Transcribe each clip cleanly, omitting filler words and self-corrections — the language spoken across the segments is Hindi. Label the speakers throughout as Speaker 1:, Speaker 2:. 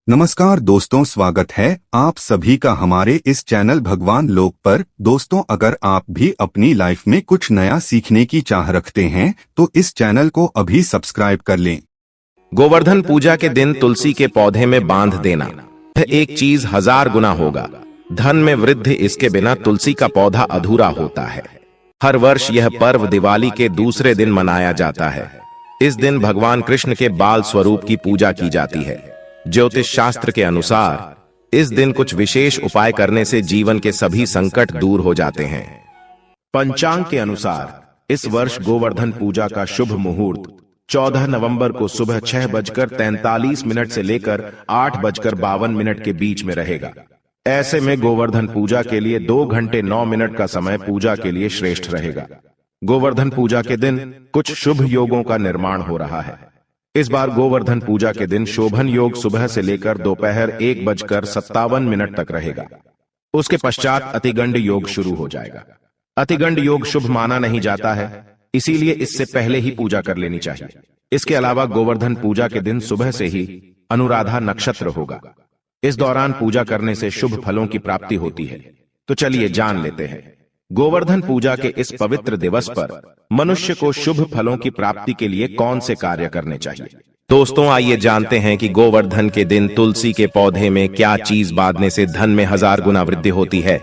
Speaker 1: नमस्कार दोस्तों, स्वागत है आप सभी का हमारे इस चैनल भगवान लोक पर। दोस्तों, अगर आप भी अपनी लाइफ में कुछ नया सीखने की चाह रखते हैं तो इस चैनल को अभी सब्सक्राइब कर लें।
Speaker 2: गोवर्धन पूजा के दिन तुलसी के पौधे में बांध देना एक चीज 1000 गुना होगा। धन में वृद्धि इसके बिना तुलसी का पौधा अधूरा होता है। हर वर्ष यह पर्व दिवाली के दूसरे दिन मनाया जाता है। इस दिन भगवान कृष्ण के बाल स्वरूप की पूजा की जाती है। ज्योतिष शास्त्र के अनुसार इस दिन कुछ विशेष उपाय करने से जीवन के सभी संकट दूर हो जाते हैं। पंचांग के अनुसार इस वर्ष गोवर्धन पूजा का शुभ मुहूर्त 14 नवंबर को सुबह 6:43 से लेकर 8:52 के बीच में रहेगा। ऐसे में गोवर्धन पूजा के लिए 2 घंटे 9 मिनट का समय पूजा के लिए श्रेष्ठ रहेगा। गोवर्धन पूजा के दिन कुछ शुभ योगों का निर्माण हो रहा है। इस बार गोवर्धन पूजा के दिन शोभन योग सुबह से लेकर दोपहर 1:57 तक रहेगा। उसके पश्चात अतिगंड योग शुरू हो जाएगा। अतिगंड योग शुभ माना नहीं जाता है, इसीलिए इससे पहले ही पूजा कर लेनी चाहिए। इसके अलावा गोवर्धन पूजा के दिन सुबह से ही अनुराधा नक्षत्र होगा। इस दौरान पूजा करने से शुभ फलों की प्राप्ति होती है। तो चलिए जान लेते हैं गोवर्धन पूजा के इस पवित्र दिवस पर मनुष्य को शुभ फलों की प्राप्ति के लिए कौन से कार्य करने चाहिए। दोस्तों, आइए जानते हैं कि गोवर्धन के दिन तुलसी के पौधे में क्या चीज बांधने से धन में 1000 गुना वृद्धि होती है।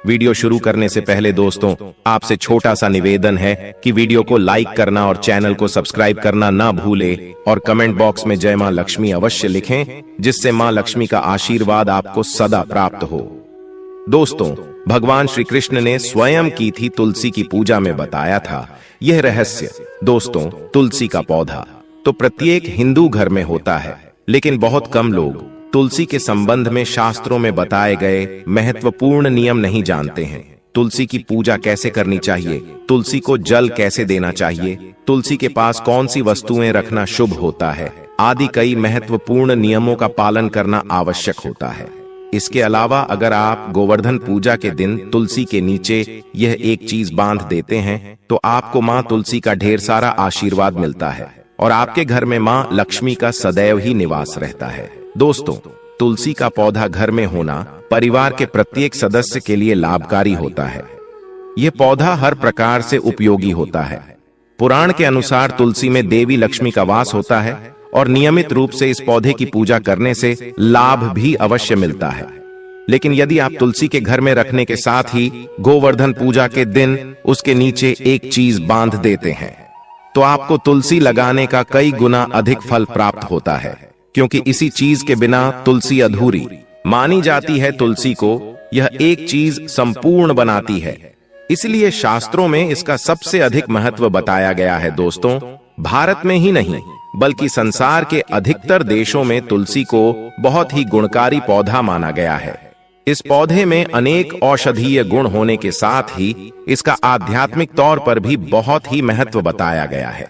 Speaker 2: वीडियो शुरू करने से पहले दोस्तों, आपसे छोटा सा निवेदन है कि वीडियो को लाइक करना और चैनल को सब्सक्राइब करना ना भूले और कमेंट बॉक्स में जय मां लक्ष्मी अवश्य लिखें, जिससे मां लक्ष्मी का आशीर्वाद आपको सदा प्राप्त हो। दोस्तों, भगवान श्री कृष्ण ने स्वयं की थी तुलसी की पूजा में बताया था यह रहस्य। दोस्तों, तुलसी का पौधा तो प्रत्येक हिंदू घर में होता है, लेकिन बहुत कम लोग तुलसी के संबंध में शास्त्रों में बताए गए महत्वपूर्ण नियम नहीं जानते हैं। तुलसी की पूजा कैसे करनी चाहिए, तुलसी को जल कैसे देना चाहिए, तुलसी के पास कौन सी वस्तुएं रखना शुभ होता है आदि कई महत्वपूर्ण नियमों का पालन करना आवश्यक होता है। इसके अलावा अगर आप गोवर्धन पूजा के दिन तुलसी के नीचे यह एक चीज बांध देते हैं तो आपको मां तुलसी का ढेर सारा आशीर्वाद मिलता है और आपके घर में मां लक्ष्मी का सदैव ही निवास रहता है। दोस्तों, तुलसी का पौधा घर में होना परिवार के प्रत्येक सदस्य के लिए लाभकारी होता है। यह पौधा हर प्रकार से उपयोगी होता है। पुराण के अनुसार तुलसी में देवी लक्ष्मी का वास होता है और नियमित रूप से इस पौधे की पूजा करने से लाभ भी अवश्य मिलता है। लेकिन यदि आप तुलसी के घर में रखने के साथ ही गोवर्धन पूजा के दिन उसके नीचे एक चीज बांध देते हैं तो आपको तुलसी लगाने का कई गुना अधिक फल प्राप्त होता है, क्योंकि इसी चीज के बिना तुलसी अधूरी मानी जाती है। तुलसी को यह एक चीज संपूर्ण बनाती है, इसलिए शास्त्रों में इसका सबसे अधिक महत्व बताया गया है। दोस्तों, भारत में ही नहीं बल्कि संसार के अधिकतर देशों में तुलसी को बहुत ही गुणकारी पौधा माना गया है। इस पौधे में अनेक औषधीय गुण होने के साथ ही इसका आध्यात्मिक तौर पर भी बहुत ही महत्व बताया गया है।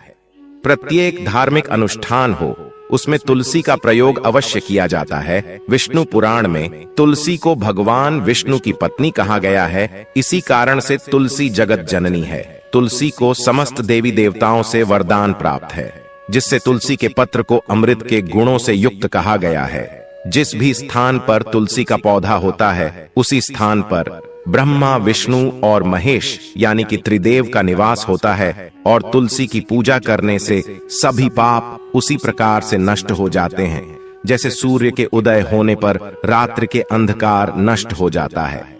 Speaker 2: प्रत्येक धार्मिक अनुष्ठान हो उसमें तुलसी का प्रयोग अवश्य किया जाता है। विष्णु पुराण में तुलसी को भगवान विष्णु की पत्नी कहा गया है। इसी कारण से तुलसी जगत जननी है। तुलसी को समस्त देवी देवताओं से वरदान प्राप्त है, जिससे तुलसी के पत्र को अमृत के गुणों से युक्त कहा गया है। जिस भी स्थान पर तुलसी का पौधा होता है उसी स्थान पर ब्रह्मा, विष्णु और महेश यानी कि त्रिदेव का निवास होता है और तुलसी की पूजा करने से सभी पाप उसी प्रकार से नष्ट हो जाते हैं जैसे सूर्य के उदय होने पर रात्रि के अंधकार नष्ट हो जाता है।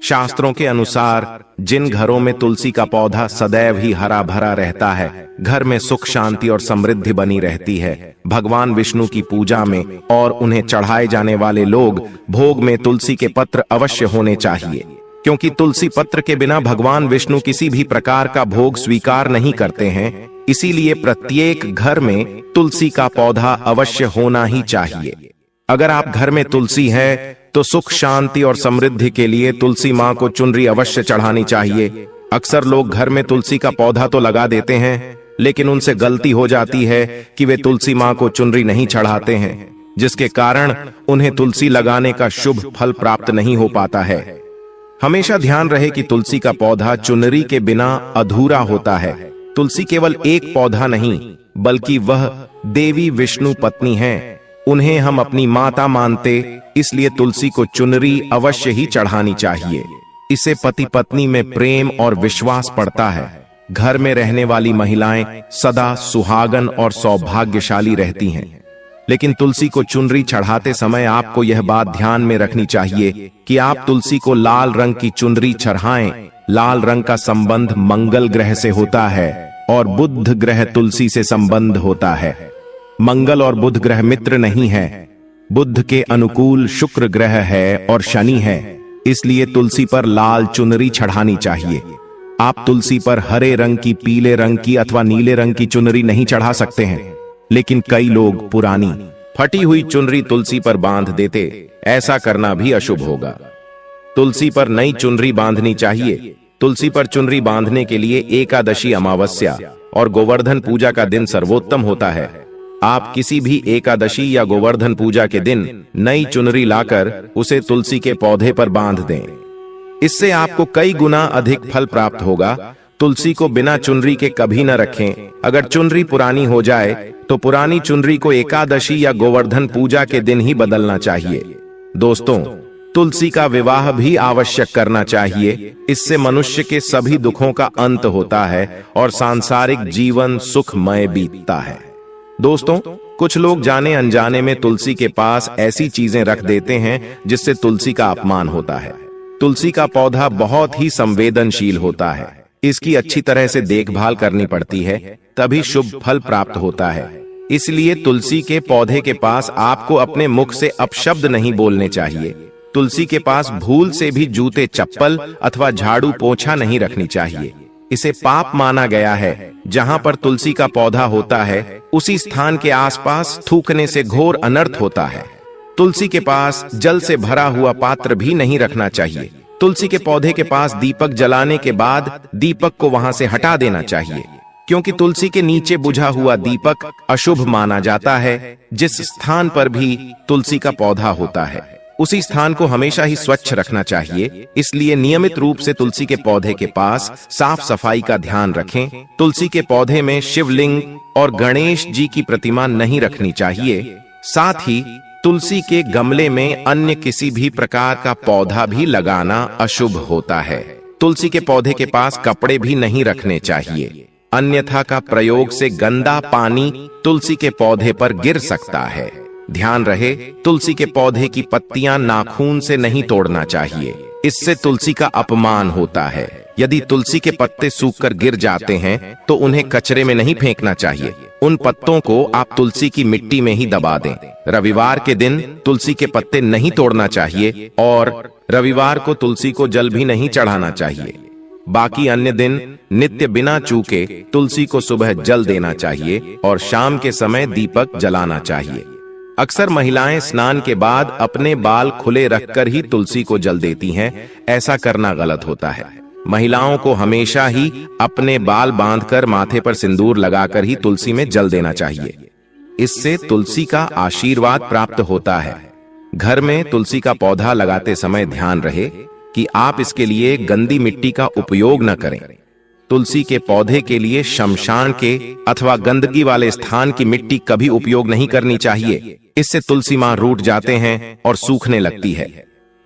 Speaker 2: शास्त्रों के अनुसार जिन घरों में तुलसी का पौधा सदैव ही हरा भरा रहता है, घर में सुख शांति और समृद्धि बनी रहती है। भगवान विष्णु की पूजा में और उन्हें चढ़ाए जाने वाले लोग भोग में तुलसी के पत्र अवश्य होने चाहिए, क्योंकि तुलसी पत्र के बिना भगवान विष्णु किसी भी प्रकार का भोग स्वीकार नहीं करते हैं। इसीलिए प्रत्येक घर में तुलसी का पौधा अवश्य होना ही चाहिए। अगर आप घर में तुलसी है तो सुख शांति और समृद्धि के लिए तुलसी मां को चुनरी अवश्य चढ़ानी चाहिए। अक्सर लोग घर में तुलसी का पौधा तो लगा देते हैं, लेकिन उनसे गलती हो जाती है कि वे तुलसी मां को चुनरी नहीं चढ़ाते हैं, जिसके कारण उन्हें तुलसी लगाने का शुभ फल प्राप्त नहीं हो पाता है। हमेशा ध्यान रहे कि तुलसी का पौधा चुनरी के बिना अधूरा होता है। तुलसी केवल एक पौधा नहीं बल्कि वह देवी विष्णु पत्नी है। उन्हें हम अपनी माता मानते, इसलिए तुलसी को चुनरी अवश्य ही चढ़ानी चाहिए। इसे पति पत्नी में प्रेम और विश्वास बढ़ता है। घर में रहने वाली महिलाएं सदा सुहागन और सौभाग्यशाली रहती हैं। लेकिन तुलसी को चुनरी चढ़ाते समय आपको यह बात ध्यान में रखनी चाहिए कि आप तुलसी को लाल रंग की चुनरी चढ़ाएं। लाल रंग का संबंध मंगल ग्रह से होता है और बुध ग्रह तुलसी से संबंध होता है। मंगल और बुध ग्रह मित्र नहीं है। बुध के अनुकूल शुक्र ग्रह है और शनि है, इसलिए तुलसी पर लाल चुनरी चढ़ानी चाहिए। आप तुलसी पर हरे रंग की, पीले रंग की अथवा नीले रंग की चुनरी नहीं चढ़ा सकते हैं। लेकिन कई लोग पुरानी फटी हुई चुनरी तुलसी पर बांध देते। ऐसा करना भी अशुभ होगा। तुलसी पर नई चुनरी बांधनी चाहिए। तुलसी पर चुनरी बांधने के लिए एकादशी, अमावस्या और गोवर्धन पूजा का दिन सर्वोत्तम होता है। आप किसी भी एकादशी या गोवर्धन पूजा के दिन नई चुनरी लाकर उसे तुलसी के पौधे पर बांध दें। इससे आपको कई गुना अधिक फल प्राप्त होगा। तुलसी को बिना चुनरी के कभी न रखें। अगर चुनरी पुरानी हो जाए तो पुरानी चुनरी को एकादशी या गोवर्धन पूजा के दिन ही बदलना चाहिए। दोस्तों, तुलसी का विवाह भी आवश्यक करना चाहिए। इससे मनुष्य के सभी दुखों का अंत होता है और सांसारिक जीवन सुखमय बीतता है। दोस्तों, कुछ लोग जाने अनजाने में तुलसी के पास ऐसी चीजें रख देते हैं जिससे तुलसी का अपमान होता है। तुलसी का पौधा बहुत ही संवेदनशील होता है। इसकी अच्छी तरह से देखभाल करनी पड़ती है, तभी शुभ फल प्राप्त होता है। इसलिए तुलसी के पौधे के पास आपको अपने मुख से अपशब्द नहीं बोलने चाहिए। तुलसी के पास भूल से भी जूते, चप्पल अथवा झाड़ू पोछा नहीं रखनी चाहिए। इसे पाप माना गया है। जहां पर तुलसी का पौधा होता है, उसी स्थान के आसपास थूकने से घोर अनर्थ होता है। तुलसी के पास जल से भरा हुआ पात्र भी नहीं रखना चाहिए। तुलसी के पौधे के पास दीपक जलाने के बाद दीपक को वहां से हटा देना चाहिए, क्योंकि तुलसी के नीचे बुझा हुआ दीपक अशुभ माना जाता है। जिस स्थान पर भी तुलसी का पौधा होता है, उसी स्थान को हमेशा ही स्वच्छ रखना चाहिए। इसलिए नियमित रूप से तुलसी के पौधे के पास साफ सफाई का ध्यान रखें। तुलसी के पौधे में शिवलिंग और गणेश जी की प्रतिमा नहीं रखनी चाहिए। साथ ही तुलसी के गमले में अन्य किसी भी प्रकार का पौधा भी लगाना अशुभ होता है। तुलसी के पौधे के पास कपड़े भी नहीं रखने चाहिए, अन्यथा का प्रयोग से गंदा पानी तुलसी के पौधे पर गिर सकता है। ध्यान रहे, तुलसी के पौधे की पत्तियां नाखून से नहीं तोड़ना चाहिए, इससे तुलसी का अपमान होता है। यदि तुलसी के पत्ते सूखकर गिर जाते हैं तो उन्हें कचरे में नहीं फेंकना चाहिए। उन पत्तों को आप तुलसी की मिट्टी में ही दबा दें। रविवार के दिन तुलसी के पत्ते नहीं तोड़ना चाहिए और रविवार को तुलसी को जल भी नहीं चढ़ाना चाहिए। बाकी अन्य दिन नित्य बिना चूके तुलसी को सुबह जल देना चाहिए और शाम के समय दीपक जलाना चाहिए। अक्सर महिलाएं स्नान के बाद अपने बाल खुले रखकर ही तुलसी को जल देती हैं। ऐसा करना गलत होता है। महिलाओं को हमेशा ही अपने बाल बांधकर माथे पर सिंदूर लगाकर ही तुलसी में जल देना चाहिए। इससे तुलसी का आशीर्वाद प्राप्त होता है। घर में तुलसी का पौधा लगाते समय ध्यान रहे कि आप इसके लिए गंदी मिट्टी का उपयोग न करें। तुलसी के पौधे के लिए शमशान के अथवा गंदगी वाले स्थान की मिट्टी कभी उपयोग नहीं करनी चाहिए। इससे तुलसी मां रूठ जाते हैं और सूखने लगती है।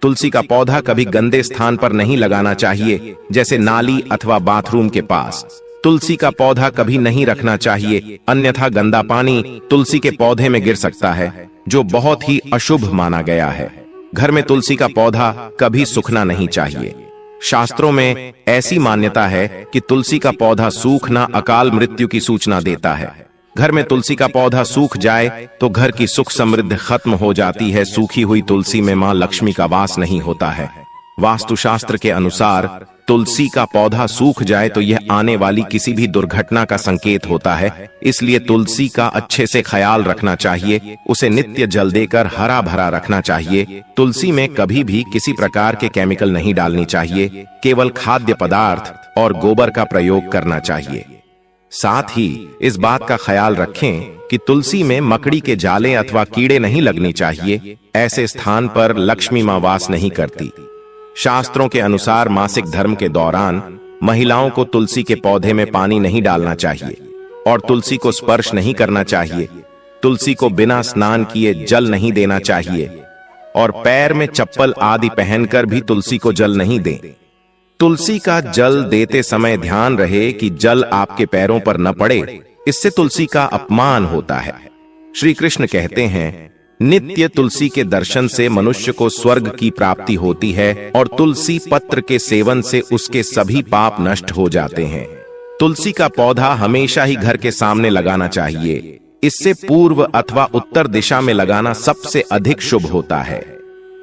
Speaker 2: तुलसी का पौधा कभी गंदे स्थान पर नहीं लगाना चाहिए, जैसे नाली अथवा बाथरूम के पास। तुलसी का पौधा कभी नहीं रखना चाहिए, अन्यथा गंदा पानी तुलसी के पौधे में गिर सकता है, जो बहुत ही अशुभ माना गया है। घर में तुलसी का पौधा कभी सूखना नहीं चाहिए। शास्त्रों में ऐसी मान्यता है कि तुलसी का पौधा सूखना अकाल मृत्यु की सूचना देता है। घर में तुलसी का पौधा सूख जाए तो घर की सुख समृद्धि खत्म हो जाती है। सूखी हुई तुलसी में मां लक्ष्मी का वास नहीं होता है। वास्तुशास्त्र के अनुसार तुलसी का पौधा सूख जाए तो यह आने वाली किसी भी दुर्घटना का संकेत होता है। इसलिए तुलसी का अच्छे से ख्याल रखना चाहिए, उसे नित्य जल देकर हरा भरा रखना चाहिए। तुलसी में कभी भी किसी प्रकार के केमिकल नहीं डालनी चाहिए, केवल खाद्य पदार्थ और गोबर का प्रयोग करना चाहिए। साथ ही इस बात का ख्याल रखें कि तुलसी में मकड़ी के जाले अथवा कीड़े नहीं लगने चाहिए। ऐसे स्थान पर लक्ष्मी मां वास नहीं करती। शास्त्रों के अनुसार मासिक धर्म के दौरान महिलाओं को तुलसी के पौधे में पानी नहीं डालना चाहिए और तुलसी को स्पर्श नहीं करना चाहिए। तुलसी को बिना स्नान किए जल नहीं देना चाहिए और पैर में चप्पल आदि पहनकर भी तुलसी को जल नहीं दें। तुलसी का जल देते समय ध्यान रहे कि जल आपके पैरों पर न पड़े, इससे तुलसी का अपमान होता है। श्री कृष्ण कहते हैं, नित्य तुलसी के दर्शन से मनुष्य को स्वर्ग की प्राप्ति होती है और तुलसी पत्र के सेवन से उसके सभी पाप नष्ट हो जाते हैं। तुलसी का पौधा हमेशा ही घर के सामने लगाना चाहिए। इससे पूर्व अथवा उत्तर दिशा में लगाना सबसे अधिक शुभ होता है।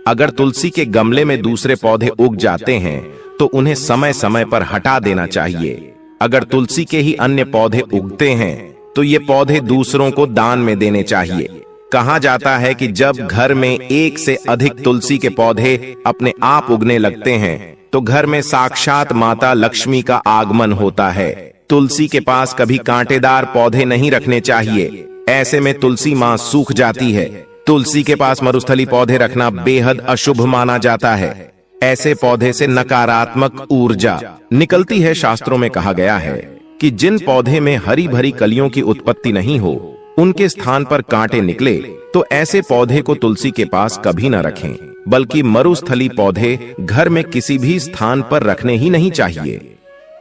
Speaker 2: अगर तुलसी के गमले में दूसरे पौधे उग जाते हैं तो उन्हें समय समय पर हटा देना चाहिए। अगर तुलसी के ही अन्य पौधे उगते हैं तो ये पौधे दूसरों को दान में देने चाहिए। कहा जाता है कि जब घर में एक से अधिक तुलसी के पौधे अपने आप उगने लगते हैं तो घर में साक्षात माता लक्ष्मी का आगमन होता है। तुलसी के पास कभी कांटेदार पौधे नहीं रखने चाहिए, ऐसे में तुलसी मां सूख जाती है। तुलसी के पास मरुस्थली पौधे रखना बेहद अशुभ माना जाता है। ऐसे पौधे से नकारात्मक ऊर्जा निकलती है। शास्त्रों में कहा गया है कि जिन पौधे में हरी भरी कलियों की उत्पत्ति नहीं हो, उनके स्थान पर कांटे निकले तो ऐसे पौधे को तुलसी के पास कभी न रखें, बल्कि मरुस्थली पौधे घर में किसी भी स्थान पर रखने ही नहीं चाहिए।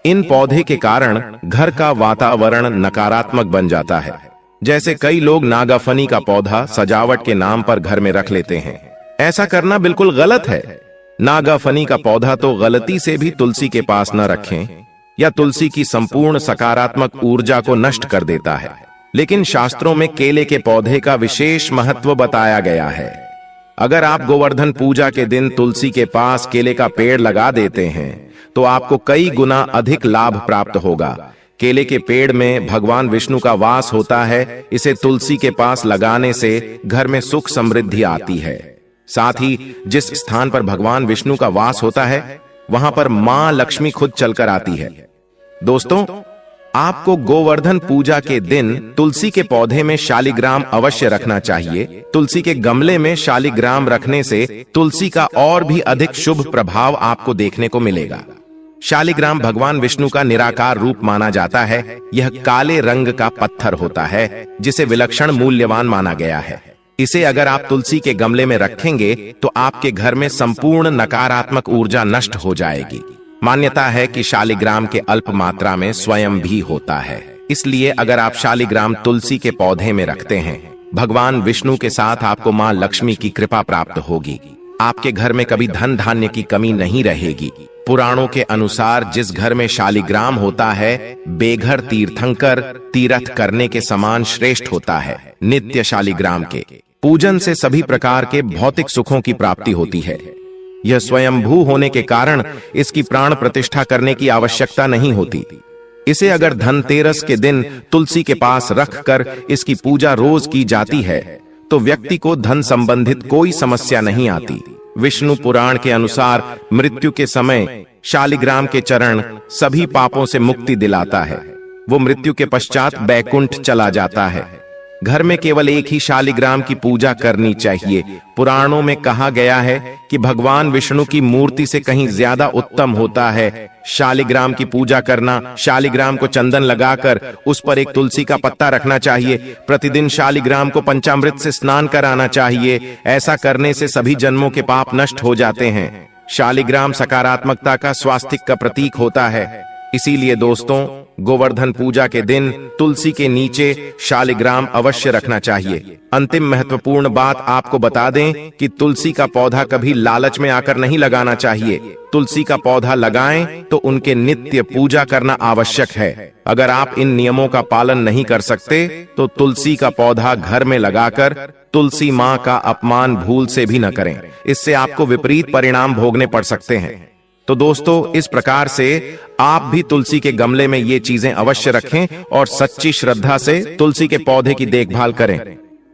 Speaker 2: इन पौधे के कारण घर का वातावरण नकारात्मक बन जाता है। जैसे कई लोग नागाफनी का पौधा सजावट के नाम पर घर में रख लेते हैं। ऐसा करना बिल्कुल गलत है। नागाफनी का पौधा तो गलती से भी तुलसी के पास न रखें, या तुलसी की संपूर्ण सकारात्मक ऊर्जा को नष्ट कर देता है। लेकिन शास्त्रों में केले के पौधे का विशेष महत्व बताया गया है। अगर आप गोवर्धन पूजा के दिन तुलसी के पास केले का पेड़ लगा देते हैं तो आपको कई गुना अधिक लाभ प्राप्त होगा। केले के पेड़ में भगवान विष्णु का वास होता है। इसे तुलसी के पास लगाने से घर में सुख समृद्धि आती है। साथ ही जिस स्थान पर भगवान विष्णु का वास होता है वहां पर मां लक्ष्मी खुद चलकर आती है। दोस्तों, आपको गोवर्धन पूजा के दिन तुलसी के पौधे में शालिग्राम अवश्य रखना चाहिए। तुलसी के गमले में शालिग्राम रखने से तुलसी का और भी अधिक शुभ प्रभाव आपको देखने को मिलेगा। शालिग्राम भगवान विष्णु का निराकार रूप माना जाता है। यह काले रंग का पत्थर होता है जिसे विलक्षण मूल्यवान माना गया है। इसे अगर आप तुलसी के गमले में रखेंगे तो आपके घर में संपूर्ण नकारात्मक ऊर्जा नष्ट हो जाएगी। मान्यता है कि शालिग्राम के अल्प मात्रा में स्वयं भी होता है, इसलिए अगर आप शालिग्राम तुलसी के पौधे में रखते हैं, भगवान विष्णु के साथ आपको मां लक्ष्मी की कृपा प्राप्त होगी। आपके घर में कभी धन धान्य की कमी नहीं रहेगी। पुराणों के अनुसार जिस घर में शालिग्राम होता है, बेघर तीर्थंकर तीर्थ करने के समान श्रेष्ठ होता है। नित्य शालिग्राम के पूजन से सभी प्रकार के भौतिक सुखों की प्राप्ति होती है। यह स्वयंभू होने के कारण इसकी प्राण प्रतिष्ठा करने की आवश्यकता नहीं होती। इसे अगर धनतेरस के दिन तुलसी के पास रखकर इसकी पूजा रोज की जाती है तो व्यक्ति को धन संबंधित कोई समस्या नहीं आती। विष्णु पुराण के अनुसार मृत्यु के समय शालिग्राम के चरण सभी पापों से मुक्ति दिलाता है। वो मृत्यु के पश्चात बैकुंठ चला जाता है। घर में केवल एक ही शालिग्राम की पूजा करनी चाहिए। पुराणों में कहा गया है कि भगवान विष्णु की मूर्ति से कहीं ज्यादा उत्तम होता है शालिग्राम की पूजा करना। शालिग्राम को चंदन लगाकर उस पर एक तुलसी का पत्ता रखना चाहिए। प्रतिदिन शालिग्राम को पंचामृत से स्नान कराना चाहिए। ऐसा करने से सभी जन्मों के पाप नष्ट हो जाते हैं। शालिग्राम सकारात्मकता का स्वास्तिक का प्रतीक होता है। इसीलिए दोस्तों, गोवर्धन पूजा के दिन तुलसी के नीचे शालिग्राम अवश्य रखना चाहिए। अंतिम महत्वपूर्ण बात आपको बता दें कि तुलसी का पौधा कभी लालच में आकर नहीं लगाना चाहिए। तुलसी का पौधा लगाएं तो उनके नित्य पूजा करना आवश्यक है। अगर आप इन नियमों का पालन नहीं कर सकते तो तुलसी का पौधा घर में लगाकर तुलसी मां का अपमान भूल से भी न करें। इससे आपको विपरीत परिणाम भोगने पड़ सकते हैं। तो दोस्तों, इस प्रकार से आप भी तुलसी के गमले में ये चीजें अवश्य रखें और सच्ची श्रद्धा से तुलसी के पौधे की देखभाल करें।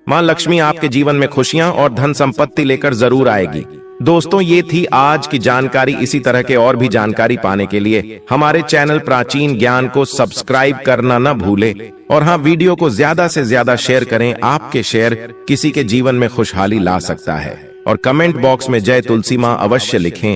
Speaker 2: मां लक्ष्मी आपके जीवन में खुशियां और धन संपत्ति लेकर जरूर आएगी। दोस्तों, ये थी आज की जानकारी। इसी तरह के और भी जानकारी पाने के लिए हमारे चैनल प्राचीन ज्ञान को सब्सक्राइब करना न भूले और हाँ, वीडियो को ज्यादा से ज्यादा शेयर करें। आपके शेयर किसी के जीवन में खुशहाली ला सकता है। और कमेंट बॉक्स में जय तुलसी मां अवश्य लिखें।